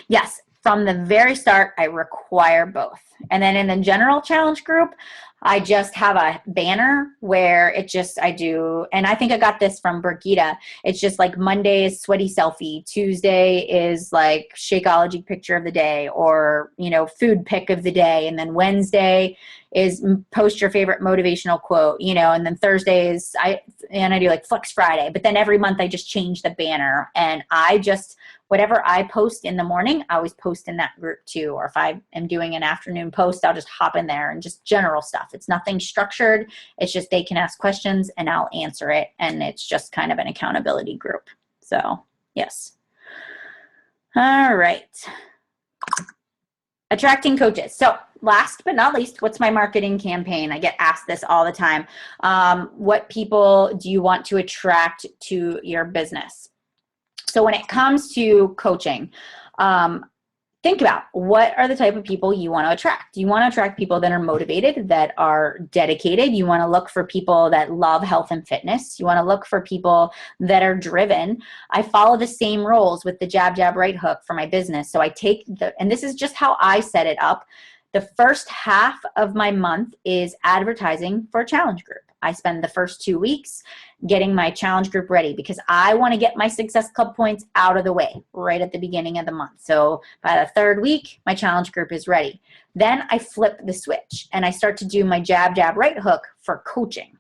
Yes, from the very start, I require both. And then in the general challenge group, I just have a banner where I do, and I think I got this from Brigitte. It's just like Monday is sweaty selfie, Tuesday is like Shakeology picture of the day, or, you know, food pick of the day. And then Wednesday is post your favorite motivational quote, you know, and then Thursdays, I do like Flex Friday, but then every month I just change the banner and whatever I post in the morning, I always post in that group too. Or if I am doing an afternoon post, I'll just hop in there and just general stuff. It's nothing structured. It's just they can ask questions and I'll answer it. And it's just kind of an accountability group. So yes. All right. Attracting coaches. So last but not least, what's my marketing campaign? I get asked this all the time. What people do you want to attract to your business? So when it comes to coaching, think about what are the type of people you want to attract. You want to attract people that are motivated, that are dedicated. You want to look for people that love health and fitness. You want to look for people that are driven. I follow the same rules with the jab, jab, right hook for my business. So I take and this is just how I set it up. The first half of my month is advertising for a challenge group. I spend the first 2 weeks getting my challenge group ready because I want to get my Success Club points out of the way right at the beginning of the month. So by the 3rd week, my challenge group is ready. Then I flip the switch and I start to do my jab, jab, right hook for coaching.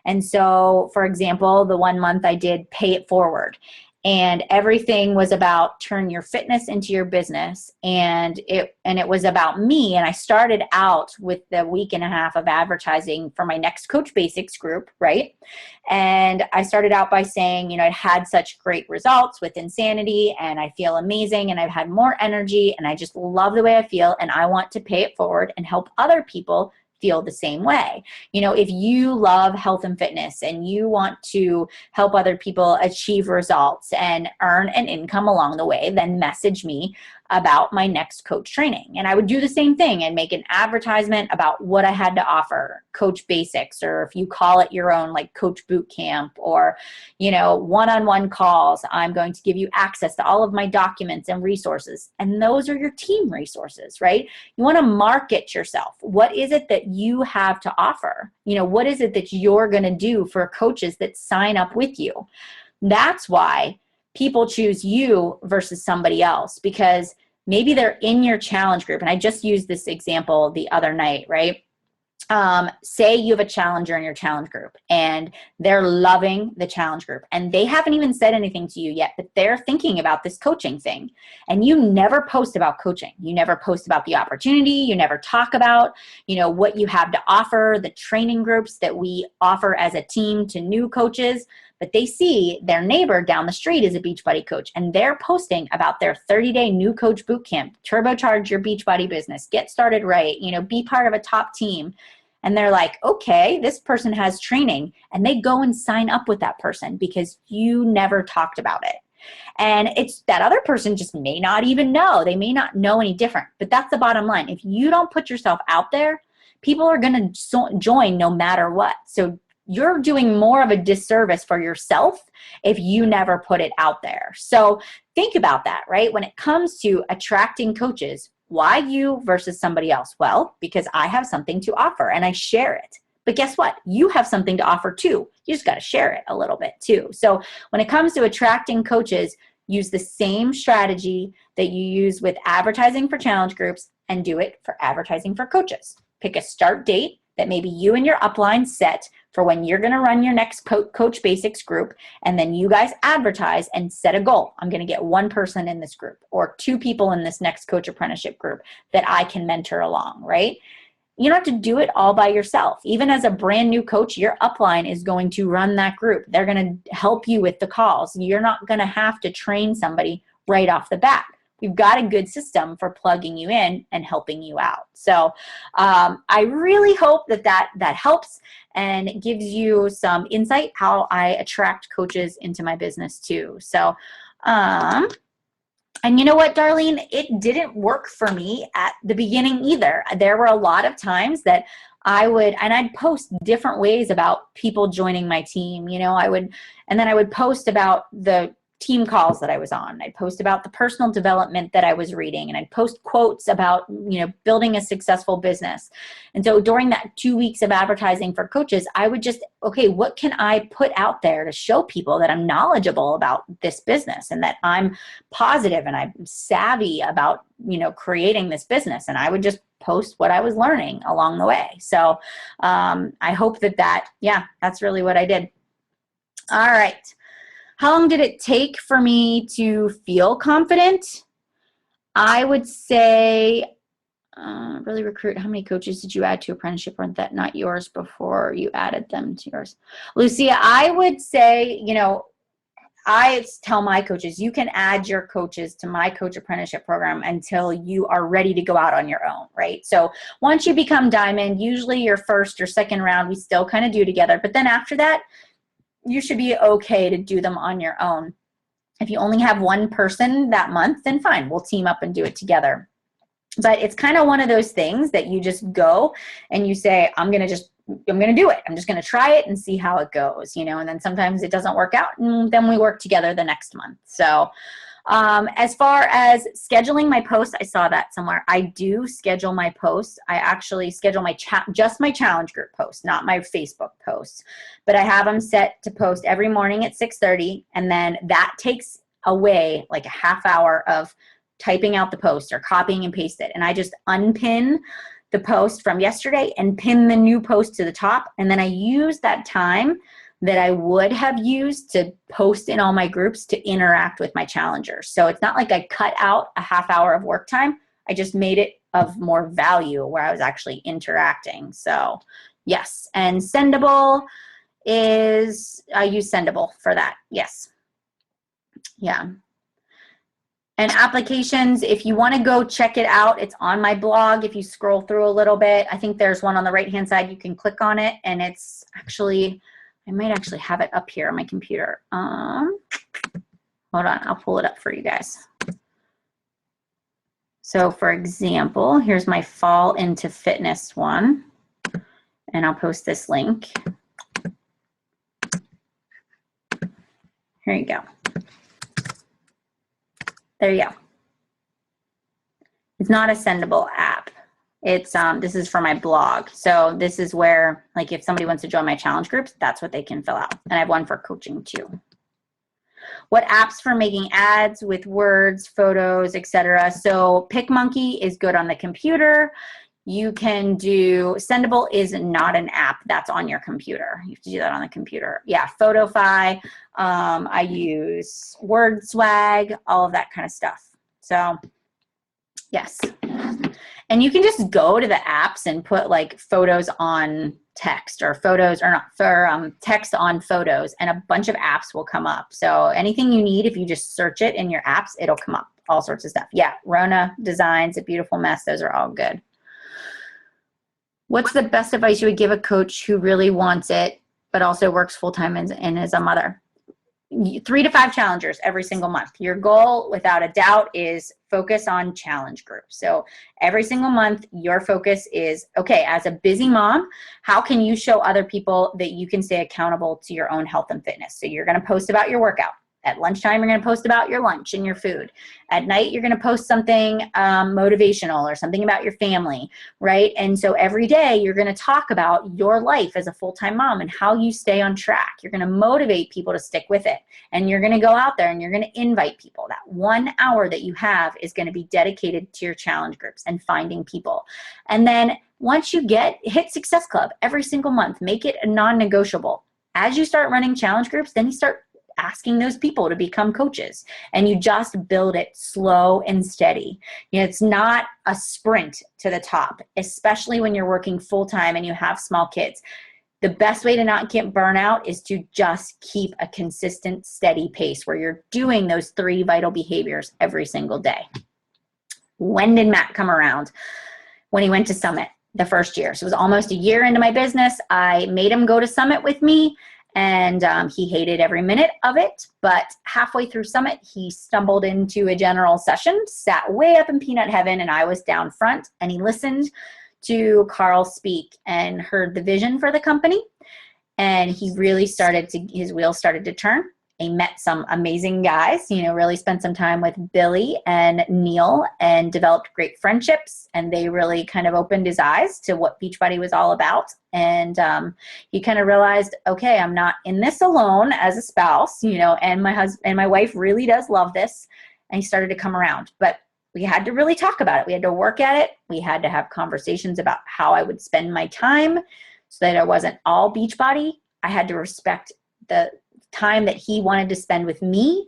And so, for example, the 1 month I did Pay It Forward. And everything was about turn your fitness into your business. And it was about me. And I started out with the 1.5 weeks of advertising for my next Coach Basics group, right? And I started out by saying, you know, I'd had such great results with Insanity and I feel amazing and I've had more energy and I just love the way I feel and I want to pay it forward and help other people feel the same way. You know, if you love health and fitness and you want to help other people achieve results and earn an income along the way, then message me about my next coach training. And I would do the same thing and make an advertisement about what I had to offer, Coach Basics, or if you call it your own, like Coach Boot Camp, or, you know, one-on-one calls. I'm going to give you access to all of my documents and resources. And those are your team resources, right? You want to market yourself. What is it that you have to offer? You know, what is it that you're going to do for coaches that sign up with you? That's why people choose you versus somebody else, because maybe they're in your challenge group. And I just used this example the other night, right? Say you have a challenger in your challenge group and they're loving the challenge group and they haven't even said anything to you yet, but they're thinking about this coaching thing. And you never post about coaching. You never post about the opportunity. You never talk about, you know, what you have to offer, the training groups that we offer as a team to new coaches. But they see their neighbor down the street is a Beachbody coach and they're posting about their 30-day new coach boot camp, turbocharge your Beachbody business, get started right, you know, be part of a top team. And they're like, okay, this person has training, and they go and sign up with that person because you never talked about it. And it's that other person just may not even know. They may not know any different, but that's the bottom line. If you don't put yourself out there, people are going to join no matter what. So you're doing more of a disservice for yourself if you never put it out there. So think about that, right? When it comes to attracting coaches, why you versus somebody else? Well, because I have something to offer and I share it. But guess what? You have something to offer too. You just got to share it a little bit too. So when it comes to attracting coaches, use the same strategy that you use with advertising for challenge groups and do it for advertising for coaches. Pick a start date that maybe you and your upline set for when you're going to run your next Coach Basics group, and then you guys advertise and set a goal. I'm going to get 1 person in this group or 2 people in this next coach apprenticeship group that I can mentor along, right? You don't have to do it all by yourself. Even as a brand new coach, your upline is going to run that group. They're going to help you with the calls. You're not going to have to train somebody right off the bat. We've got a good system for plugging you in and helping you out. So I really hope that helps and gives you some insight how I attract coaches into my business too. So, and you know what, Darlene, it didn't work for me at the beginning either. There were a lot of times that I'd post different ways about people joining my team. You know, and then I would post about the team calls that I was on. I'd post about the personal development that I was reading, and I'd post quotes about, you know, building a successful business. And so during that 2 weeks of advertising for coaches, I would just, okay, what can I put out there to show people that I'm knowledgeable about this business and that I'm positive and I'm savvy about, you know, creating this business. And I would just post what I was learning along the way. So I hope that's really what I did. All right. How long did it take for me to feel confident? I would say, really recruit. How many coaches did you add to apprenticeship? Weren't that not yours before you added them to yours? Lucia, I would say, you know, I tell my coaches, you can add your coaches to my coach apprenticeship program until you are ready to go out on your own, right? So once you become diamond, usually your first or second round, we still kind of do together. But then after that, you should be okay to do them on your own. If you only have 1 person that month, then fine, we'll team up and do it together. But it's kind of one of those things that you just go and you say, I'm going to do it. I'm just going to try it and see how it goes, you know, and then sometimes it doesn't work out and then we work together the next month. So As far as scheduling my posts, I saw that somewhere. I do schedule my posts. I actually schedule my just my challenge group posts, not my Facebook posts. But I have them set to post every morning at 6:30, and then that takes away like a half hour of typing out the post or copying and paste it. And I just unpin the post from yesterday and pin the new post to the top. And then I use that time that I would have used to post in all my groups to interact with my challengers. So it's not like I cut out a half hour of work time. I just made it of more value where I was actually interacting. So yes, and Sendable is, I use Sendable for that. Yes. Yeah. And applications, if you want to go check it out, it's on my blog. If you scroll through a little bit, I think there's one on the right-hand side. You can click on it, and it's actually, I might actually have it up here on my computer. Hold on, I'll pull it up for you guys. So for example, here's my Fall into Fitness one, and I'll post this link. Here you go. There you go. It's not a Sendable app. It's this is for my blog. So this is where, like, if somebody wants to join my challenge groups, that's what they can fill out. And I have one for coaching too. What apps for making ads with words, photos, etc. So PicMonkey is good on the computer. You can do, Sendable is not an app that's on your computer. You have to do that on the computer. Yeah, Photofy. I use WordSwag, all of that kind of stuff. So yes. And you can just go to the apps and put like photos on text or photos, or not, for text on photos, and a bunch of apps will come up. So anything you need, if you just search it in your apps, it'll come up. All sorts of stuff. Yeah, Rona Designs, A Beautiful Mess, those are all good. What's the best advice you would give a coach who really wants it, but also works full-time and is a mother? 3 to 5 challengers every single month. Your goal, without a doubt, is focus on challenge groups. So every single month, your focus is, okay, as a busy mom, how can you show other people that you can stay accountable to your own health and fitness? So you're going to post about your workout. At lunchtime, you're going to post about your lunch and your food. At night, you're going to post something motivational or something about your family, right? And so every day, you're going to talk about your life as a full-time mom and how you stay on track. You're going to motivate people to stick with it. And you're going to go out there and you're going to invite people. That 1 hour that you have is going to be dedicated to your challenge groups and finding people. And then once you hit Success Club every single month, make it a non-negotiable. As you start running challenge groups, then you start asking those people to become coaches, and you just build it slow and steady. You know, it's not a sprint to the top, especially when you're working full-time and you have small kids. The best way to not get burnout is to just keep a consistent, steady pace where you're doing those 3 vital behaviors every single day. When did Matt come around? When he went to Summit the first year. So it was almost a year into my business. I made him go to Summit with me. And he hated every minute of it, but halfway through Summit, he stumbled into a general session, sat way up in peanut heaven, and I was down front, and he listened to Carl speak and heard the vision for the company, and he really his wheels started to turn. He met some amazing guys, you know, really spent some time with Billy and Neil and developed great friendships, and they really kind of opened his eyes to what Beachbody was all about. And he kind of realized, okay, I'm not in this alone as a spouse, you know, and my husband and my wife really does love this. And he started to come around, but we had to really talk about it. We had to work at it. We had to have conversations about how I would spend my time so that I wasn't all Beachbody. I had to respect the time that he wanted to spend with me,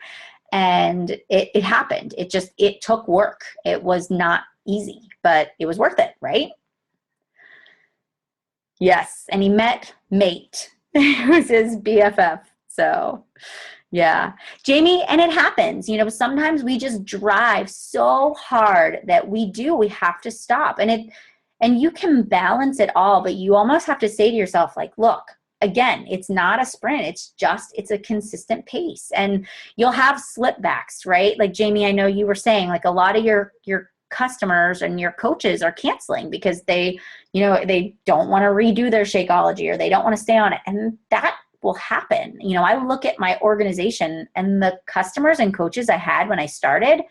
and it happened. It took work. It was not easy, but it was worth it, right? Yes, and he met Mate, who's his BFF. So yeah, Jamie, and it happens, you know, sometimes we just drive so hard that we have to stop, and you can balance it all, but you almost have to say to yourself, like, look, again, it's not a sprint. It's a consistent pace, and you'll have slip backs, right? Like Jamie, I know you were saying, like, a lot of your customers and your coaches are canceling because they don't want to redo their Shakeology, or they don't want to stay on it. And that will happen. You know, I look at my organization and the customers and coaches I had when I started,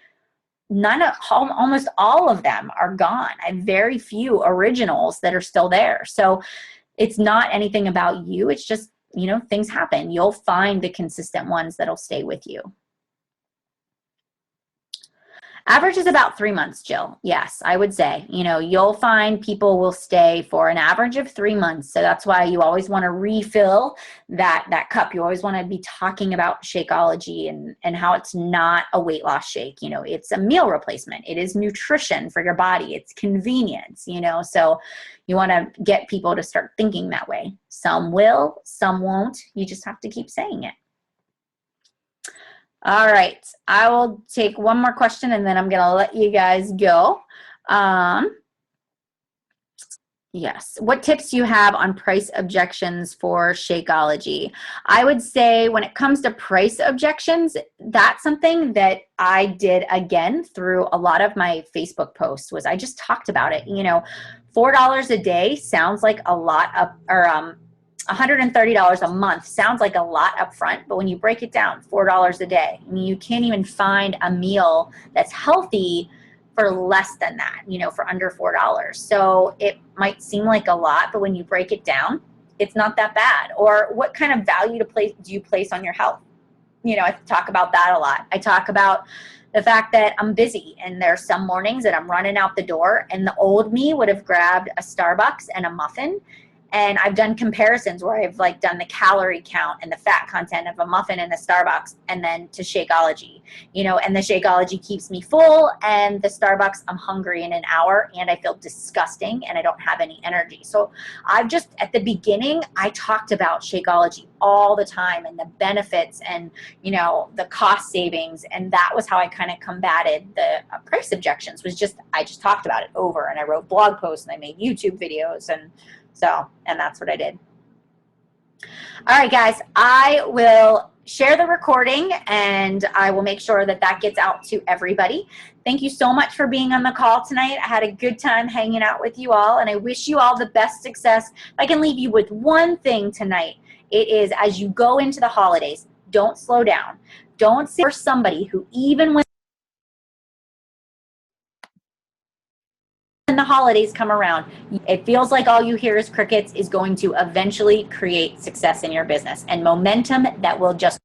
almost all of them are gone. I have very few originals that are still there. So it's not anything about you. It's just, you know, things happen. You'll find the consistent ones that'll stay with you. Average is about 3 months, Jill. Yes, I would say, you know, you'll find people will stay for an average of 3 months. So that's why you always want to refill that cup. You always want to be talking about Shakeology and how it's not a weight loss shake. You know, it's a meal replacement. It is nutrition for your body. It's convenience, you know, so you want to get people to start thinking that way. Some will, some won't. You just have to keep saying it. All right, I will take one more question and then I'm going to let you guys go. Yes, what tips do you have on price objections for Shakeology? I would say when it comes to price objections, that's something that I did again through a lot of my Facebook posts was I just talked about it. You know, $4 a day sounds like a lot $130 a month sounds like a lot up front, but when you break it down, $4 a day, I mean, you can't even find a meal that's healthy for less than that, you know, for under $4. So it might seem like a lot, but when you break it down, it's not that bad. Or what kind of value do you place on your health? You know, I talk about that a lot. I talk about the fact that I'm busy and there's some mornings that I'm running out the door and the old me would have grabbed a Starbucks and a muffin. And I've done comparisons where I've like done the calorie count and the fat content of a muffin in the Starbucks and then to Shakeology, you know, and the Shakeology keeps me full and the Starbucks, I'm hungry in an hour and I feel disgusting and I don't have any energy. So I've just, at the beginning, I talked about Shakeology all the time and the benefits and, you know, the cost savings. And that was how I kind of combated the price objections was just, I just talked about it over and I wrote blog posts and I made YouTube videos and that's what I did. All right, guys, I will share the recording and I will make sure that that gets out to everybody. Thank you so much for being on the call tonight. I had a good time hanging out with you all and I wish you all the best success. If I can leave you with one thing tonight, it is as you go into the holidays, don't slow down. Don't sit for somebody who even when the holidays come around, it feels like all you hear is crickets is going to eventually create success in your business and momentum that will just